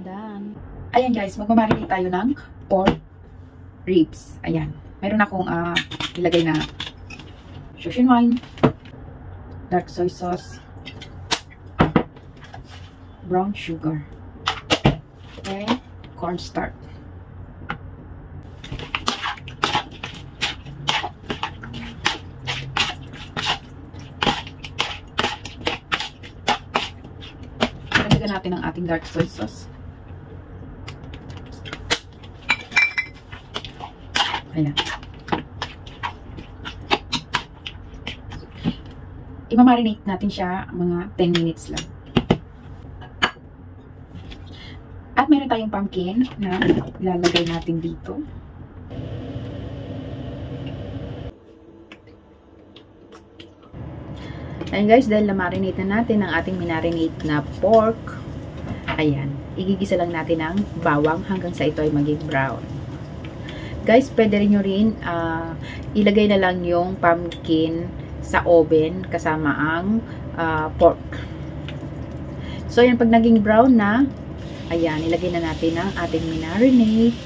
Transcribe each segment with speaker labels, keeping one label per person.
Speaker 1: done. Ayan guys, magmamarinate tayo ng pork ribs. Ayan. Meron akong ilagay na Sichuan, dark soy sauce, brown sugar, and cornstarch. Lagyan natin ang ating dark soy sauce. Ayan. I-marinate natin siya mga 10 minutes lang. At meron tayong pumpkin na ilalagay natin dito. Ayan guys, dahil na-marinate na natin ang ating minarinate na pork, ayan, igigisa lang natin ng bawang hanggang sa ito ay maging brown. Guys, pwede rin nyo rin ilagay na lang yung pumpkin sa oven kasama ang pork. So, ayan, pag naging brown na, ayan, ilagay na natin ang ating minarinate.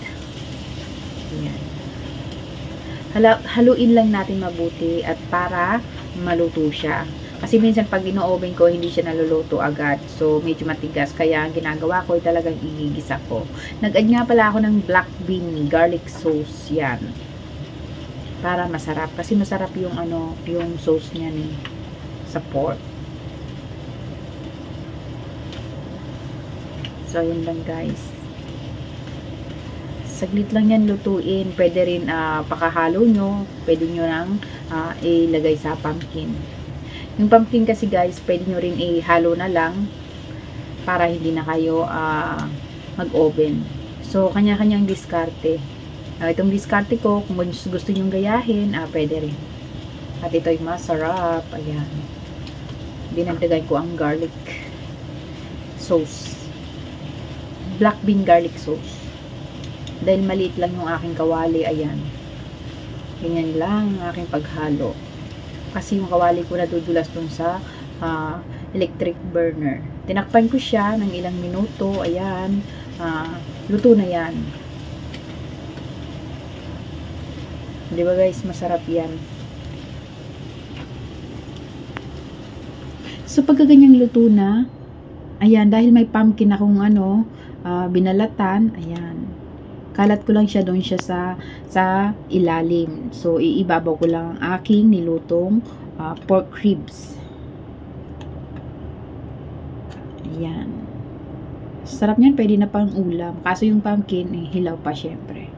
Speaker 1: Ayan. Haluin lang natin mabuti at para maluto siya. Kasi minsan pag ino-oven ko, hindi siya naluluto agad. So, medyo matigas. Kaya, ang ginagawa ko ay talagang igigisa ko. Nag-add nga pala ako ng black bean garlic sauce. Yan. Para masarap. Kasi masarap yung yung sauce niya sa pork. So, yun lang guys. Saglit lang yan lutuin. Pwede rin pakahalo nyo. Pwede nyo nang ilagay sa pumpkin. Yung pumpkin kasi guys, pwede nyo rin ihalo na lang para hindi na kayo mag-oven. So, kanya-kanyang diskarte. Itong diskarte ko, kung gusto nyo gayahin, pwede rin. At ito'y masarap. Ayan. Dinagdagan ko ang garlic sauce. Black bean garlic sauce. Dahil maliit lang yung aking kawali, ayan. Ganyan lang ang aking paghalo. Kasi yung kawali ko nadudulas dun sa electric burner. Tinakpan ko siya ng ilang minuto. Ayan. Luto na yan. Diba guys, masarap yan. So, pagka ganyang luto na, ayan, dahil may pumpkin akong binalatan, ayan. Kalat ko lang siya doon siya sa ilalim. So, iibabaw ko lang ang aking nilutong pork ribs. Ayan. Sarap niyan. Pwede na pang ulam. Kaso yung pumpkin, hilaw pa syempre.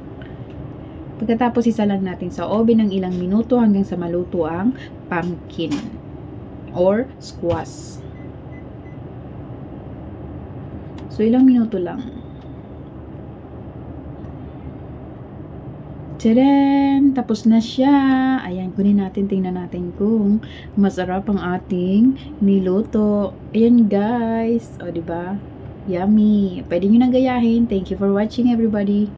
Speaker 1: Pagkatapos, isa lang natin sa oven ng ilang minuto hanggang sa maluto ang pumpkin or squash. So, ilang minuto lang. Tadaan! Tapos na siya. Ayan, kunin natin, tingnan natin kung masarap ang ating niluto. Ayan guys. O, diba? Yummy. Pwede nyo nang gayahin. Thank you for watching everybody.